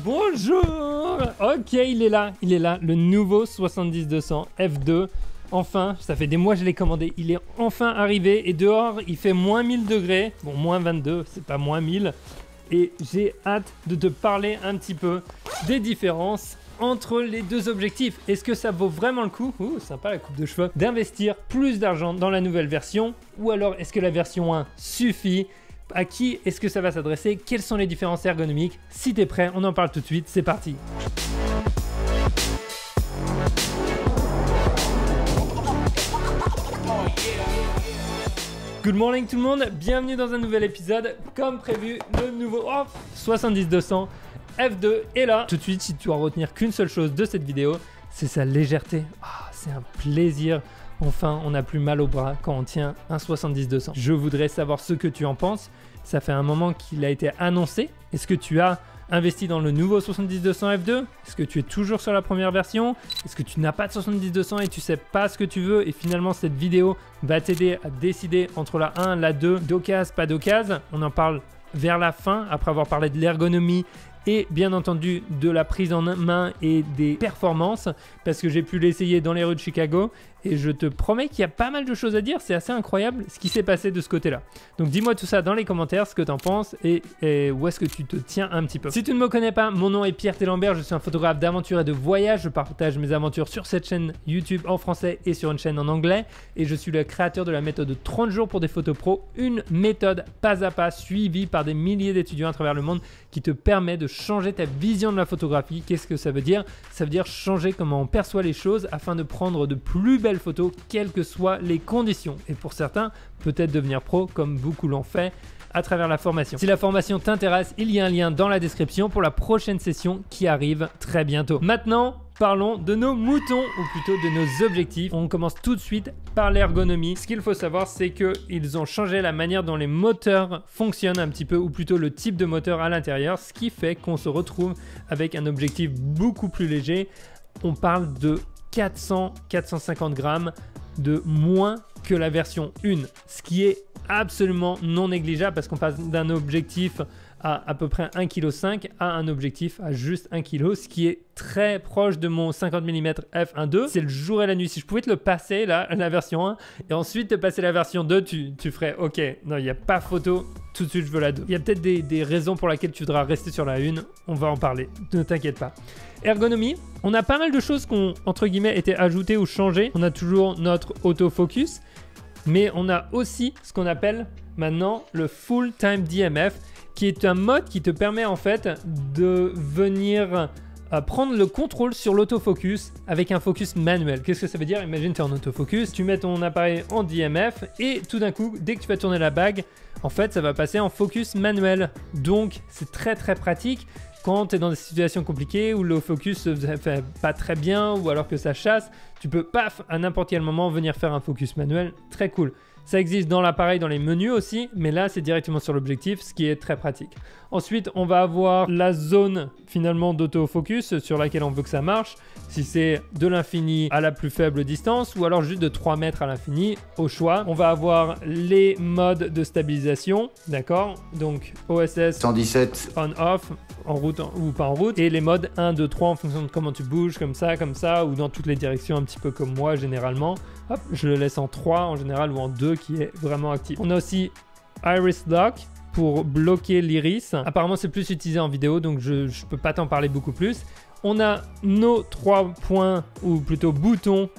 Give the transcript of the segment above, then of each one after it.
Bonjour. Ok, il est là, le nouveau 70-200 F2. Enfin, ça fait des mois que je l'ai commandé, il est enfin arrivé et dehors il fait moins 1000 degrés, bon moins 22, c'est pas moins 1000. Et j'ai hâte de te parler un petit peu des différences entre les deux objectifs. Est-ce que ça vaut vraiment le coup, sympa la coupe de cheveux, d'investir plus d'argent dans la nouvelle version? Ou alors est-ce que la version 1 suffit? À qui est-ce que ça va s'adresser? Quelles sont les différences ergonomiques? Si t'es prêt, on en parle tout de suite, c'est parti. Good morning tout le monde, bienvenue dans un nouvel épisode. Comme prévu, le nouveau 70-200 F2 est là. Tout de suite, si tu dois retenir qu'une seule chose de cette vidéo, c'est sa légèreté. C'est un plaisir. Enfin, on n'a plus mal au bras quand on tient un 70-200. Je voudrais savoir ce que tu en penses. Ça fait un moment qu'il a été annoncé. Est-ce que tu as investi dans le nouveau 70-200 F2? Est-ce que tu es toujours sur la première version? Est-ce que tu n'as pas de 70-200 et tu sais pas ce que tu veux? Et finalement, cette vidéo va t'aider à décider entre la 1, la 2, d'occasion, pas d'occasion. On en parle vers la fin, après avoir parlé de l'ergonomie et bien entendu de la prise en main et des performances, parce que j'ai pu l'essayer dans les rues de Chicago et je te promets qu'il y a pas mal de choses à dire. C'est assez incroyable ce qui s'est passé de ce côté-là. Donc dis-moi tout ça dans les commentaires, ce que tu en penses et où est-ce que tu te tiens un petit peu. Si tu ne me connais pas, mon nom est Pierre Télambert, je suis un photographe d'aventure et de voyage. Je partage mes aventures sur cette chaîne YouTube en français et sur une chaîne en anglais. Et je suis le créateur de la méthode 30 jours pour des photos pro, une méthode pas à pas suivie par des milliers d'étudiants à travers le monde qui te permet de changer ta vision de la photographie. Qu'est-ce que ça veut dire? Ça veut dire changer comment on perçoit les choses afin de prendre de plus belles photos, quelles que soient les conditions. Et pour certains, peut-être devenir pro comme beaucoup l'ont fait à travers la formation. Si la formation t'intéresse, il y a un lien dans la description pour la prochaine session qui arrive très bientôt. Maintenant, parlons de nos moutons, ou plutôt de nos objectifs. On commence tout de suite par l'ergonomie. Ce qu'il faut savoir, c'est qu'ils ont changé la manière dont les moteurs fonctionnent un petit peu, ou plutôt le type de moteur à l'intérieur, ce qui fait qu'on se retrouve avec un objectif beaucoup plus léger. On parle de 400-450 grammes de moins que la version 1, ce qui est absolument non négligeable parce qu'on passe d'un objectif à peu près 1,5 kg à un objectif à juste 1 kg, ce qui est très proche de mon 50 mm f1.2. C'est le jour et la nuit. Si je pouvais te le passer, là, la version 1, et ensuite te passer la version 2, tu ferais OK, non, il n'y a pas photo, tout de suite je veux la 2. Il y a peut-être des raisons pour lesquelles tu voudras rester sur la 1, on va en parler, ne t'inquiète pas. Ergonomie, on a pas mal de choses qui ont, entre guillemets, été ajoutées ou changées. On a toujours notre autofocus, mais on a aussi ce qu'on appelle maintenant le Full Time DMF, qui est un mode qui te permet en fait de venir prendre le contrôle sur l'autofocus avec un focus manuel. Qu'est-ce que ça veut dire? Imagine tu es en autofocus, tu mets ton appareil en DMF et tout d'un coup, dès que tu vas tourner la bague, en fait ça va passer en focus manuel. Donc c'est très très pratique quand tu es dans des situations compliquées où le focus ne fait pas très bien ou alors que ça chasse, tu peux paf à n'importe quel moment venir faire un focus manuel, très cool. Ça existe dans l'appareil, dans les menus aussi, mais là c'est directement sur l'objectif, ce qui est très pratique. Ensuite, on va avoir la zone finalement d'autofocus sur laquelle on veut que ça marche. Si c'est de l'infini à la plus faible distance ou alors juste de 3 mètres à l'infini, au choix. On va avoir les modes de stabilisation, d'accord? Donc OSS 117 on-off, en route ou pas en route, et les modes 1, 2, 3 en fonction de comment tu bouges, comme ça, ou dans toutes les directions, un petit peu comme moi généralement. Hop, je le laisse en 3 en général ou en 2 qui est vraiment actif. On a aussi Iris Lock pour bloquer l'iris. Apparemment, c'est plus utilisé en vidéo, donc je ne peux pas t'en parler beaucoup plus. On a nos 3 points, ou plutôt boutons,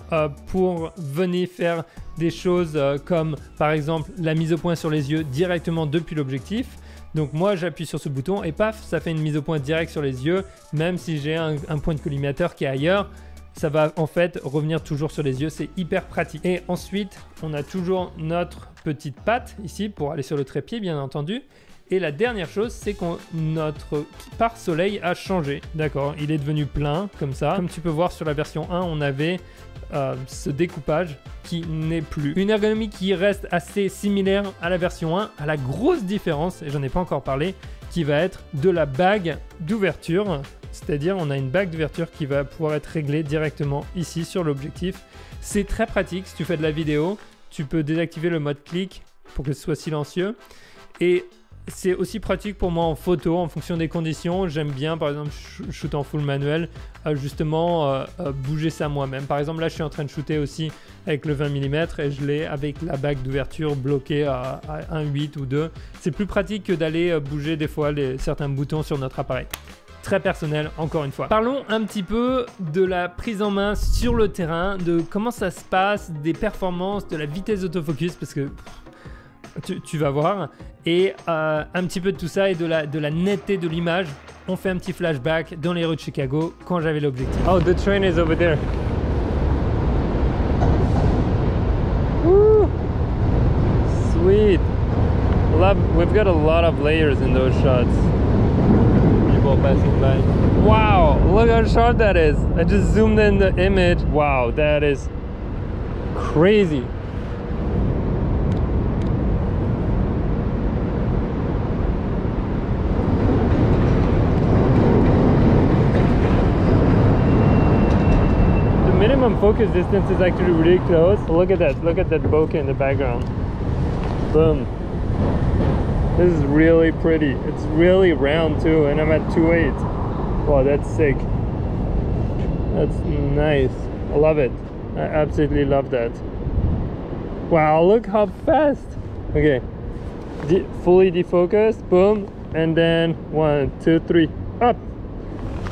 pour venir faire des choses comme par exemple la mise au point sur les yeux directement depuis l'objectif. Donc moi j'appuie sur ce bouton et paf, ça fait une mise au point directe sur les yeux, même si j'ai un point de collimateur qui est ailleurs. Ça va en fait revenir toujours sur les yeux, c'est hyper pratique. Et ensuite, on a toujours notre petite patte ici pour aller sur le trépied, bien entendu. Et la dernière chose, c'est que notre pare-soleil a changé. D'accord, il est devenu plein comme ça. Comme tu peux voir sur la version 1, on avait ce découpage qui n'est plus. Une ergonomie qui reste assez similaire à la version 1, à la grosse différence, et j'en ai pas encore parlé, qui va être de la bague d'ouverture. C'est-à-dire on a une bague d'ouverture qui va pouvoir être réglée directement ici sur l'objectif. C'est très pratique si tu fais de la vidéo. Tu peux désactiver le mode clic pour que ce soit silencieux. Et c'est aussi pratique pour moi en photo, en fonction des conditions. J'aime bien, par exemple, shoot en full manuel, justement bouger ça moi-même. Par exemple, là, je suis en train de shooter aussi avec le 20 mm et je l'ai avec la bague d'ouverture bloquée à 1.8 ou 2. C'est plus pratique que d'aller bouger des fois certains boutons sur notre appareil. Très personnel, encore une fois. Parlons un petit peu de la prise en main sur le terrain, de comment ça se passe, des performances, de la vitesse d'autofocus, parce que tu vas voir, et un petit peu de tout ça et de la netteté de l'image. On fait un petit flashback dans les rues de Chicago quand j'avais l'objectif. Oh, the train is over there. Woo! Sweet. We've got a lot of layers in those shots. People passing by. Wow, look how short that is. I just zoomed in the image. Wow, that is crazy. Minimum focus distance is actually really close. Look at that bokeh in the background. Boom. This is really pretty. It's really round too, and I'm at 2.8. Wow, that's sick. That's nice. I love it. I absolutely love that. Wow, look how fast. Okay, fully defocused, boom, and then 1, 2, 3, up.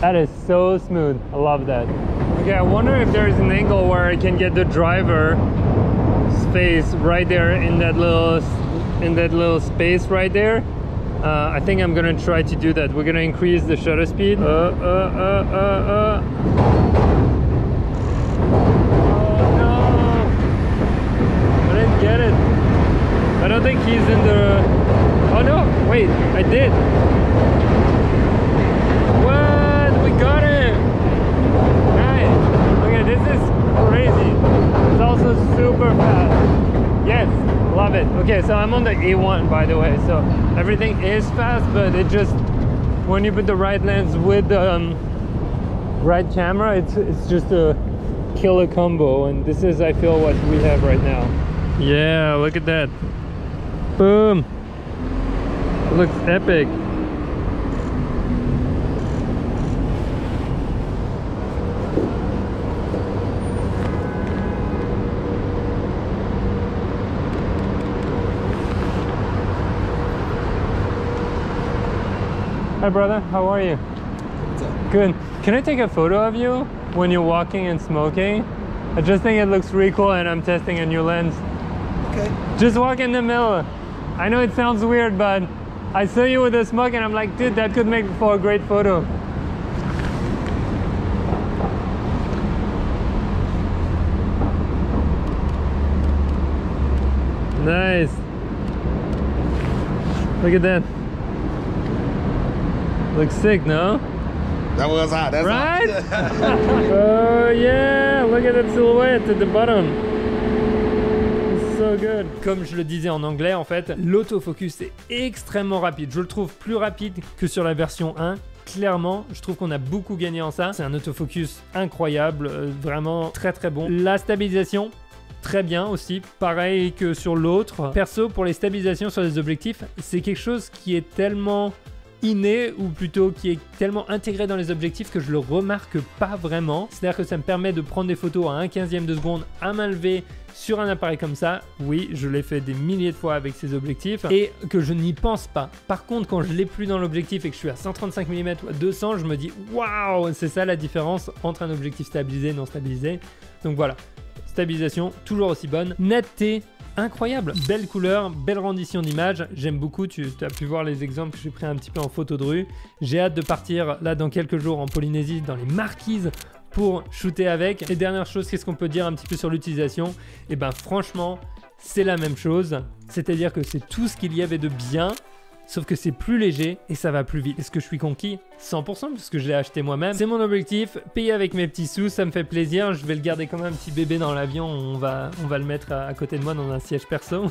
That is so smooth. I love that. Okay, I wonder if there is an angle where I can get the driver space right there in that little space right there. I think I'm gonna try to do that. We're gonna increase the shutter speed. Oh no! I didn't get it. I don't think he's in the... Oh no! Wait, I did. What? We got it! This is crazy. It's also super fast. Yes, love it. Okay, so I'm on the A1 by the way, so everything is fast, but it just, when you put the right lens with the right camera, it's just a killer combo, and this is, I feel, what we have right now. Yeah, look at that. Boom. It looks epic. Hi brother, how are you? What's up? Good. Can I take a photo of you when you're walking and smoking? I just think it looks really cool and I'm testing a new lens. Okay. Just walk in the middle. I know it sounds weird, but I saw you with the smoke and I'm like, dude, that could make for a great photo. Nice. Look at that. Looks sick, no? That was hot. That's right? hot. Oh yeah, look at that silhouette at the bottom. It's so good. Comme je le disais en anglais, en fait, l'autofocus est extrêmement rapide. Je le trouve plus rapide que sur la version 1. Clairement, je trouve qu'on a beaucoup gagné en ça. C'est un autofocus incroyable, vraiment très très bon. La stabilisation, très bien aussi, pareil que sur l'autre. Perso, pour les stabilisations sur les objectifs, c'est quelque chose qui est tellement inné, ou plutôt qui est tellement intégré dans les objectifs que je le remarque pas vraiment. C'est-à-dire que ça me permet de prendre des photos à 1/15 de seconde à main levée sur un appareil comme ça. Oui, je l'ai fait des milliers de fois avec ces objectifs et que je n'y pense pas. Par contre, quand je l'ai plus dans l'objectif et que je suis à 135 mm ou à 200, je me dis waouh, c'est ça la différence entre un objectif stabilisé et non stabilisé. Donc voilà, stabilisation toujours aussi bonne. Netteté, incroyable, belle couleur, belle rendition d'image, j'aime beaucoup. Tu as pu voir les exemples que j'ai pris un petit peu en photo de rue. J'ai hâte de partir là dans quelques jours en Polynésie, dans les Marquises, pour shooter avec. Et dernière chose, qu'est-ce qu'on peut dire un petit peu sur l'utilisation? Et ben franchement, c'est la même chose, c'est-à-dire que c'est tout ce qu'il y avait de bien, sauf que c'est plus léger et ça va plus vite. Est-ce que je suis conquis? 100%, parce que je l'ai acheté moi-même. C'est mon objectif, payé avec mes petits sous, ça me fait plaisir. Je vais le garder comme un petit bébé dans l'avion. On va le mettre à côté de moi dans un siège perso.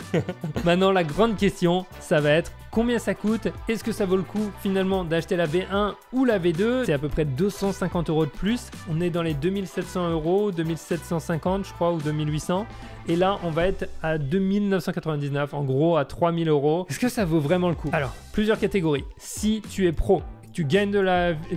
Maintenant, la grande question, ça va être combien ça coûte? Est-ce que ça vaut le coup finalement d'acheter la V1 ou la V2? C'est à peu près 250 € de plus. On est dans les 2700 €, 2750 je crois, ou 2800. Et là, on va être à 2999, en gros à 3000 €. Est-ce que ça vaut vraiment le coup? Alors, plusieurs catégories. Si tu es pro, tu gagnes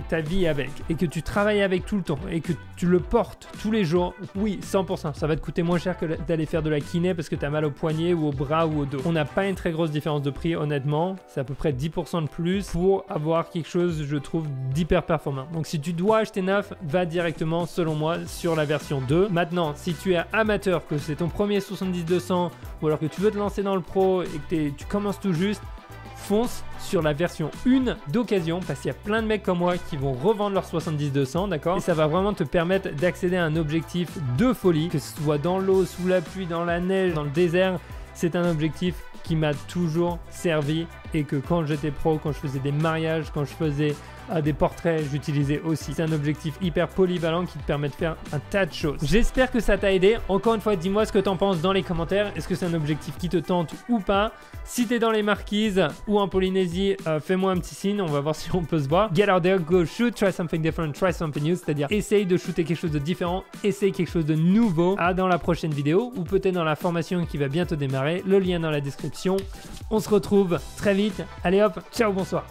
ta vie avec et que tu travailles avec tout le temps et que tu le portes tous les jours, oui, 100%. Ça va te coûter moins cher que d'aller faire de la kiné parce que tu as mal au poignet ou au bras ou au dos. On n'a pas une très grosse différence de prix, honnêtement. C'est à peu près 10% de plus pour avoir quelque chose, je trouve, d'hyper performant. Donc si tu dois acheter neuf, va directement, selon moi, sur la version 2. Maintenant, si tu es amateur, que c'est ton premier 70-200 ou alors que tu veux te lancer dans le pro et que tu commences tout juste, fonce sur la version 1 d'occasion parce qu'il y a plein de mecs comme moi qui vont revendre leur 70-200, d'accord? Et ça va vraiment te permettre d'accéder à un objectif de folie, que ce soit dans l'eau, sous la pluie, dans la neige, dans le désert. C'est un objectif qui m'a toujours servi et que quand j'étais pro, quand je faisais des mariages, quand je faisais des portraits, j'utilisais aussi. C'est un objectif hyper polyvalent qui te permet de faire un tas de choses. J'espère que ça t'a aidé. Encore une fois, dis-moi ce que t'en penses dans les commentaires. Est-ce que c'est un objectif qui te tente ou pas? Si t'es dans les Marquises ou en Polynésie, fais-moi un petit signe. On va voir si on peut se voir. Get out there, go shoot, try something different, try something new. C'est-à-dire essaye de shooter quelque chose de différent, essaye quelque chose de nouveau dans la prochaine vidéo ou peut-être dans la formation qui va bientôt démarrer. Le lien dans la description. On se retrouve très vite. Allez hop, ciao, bonsoir.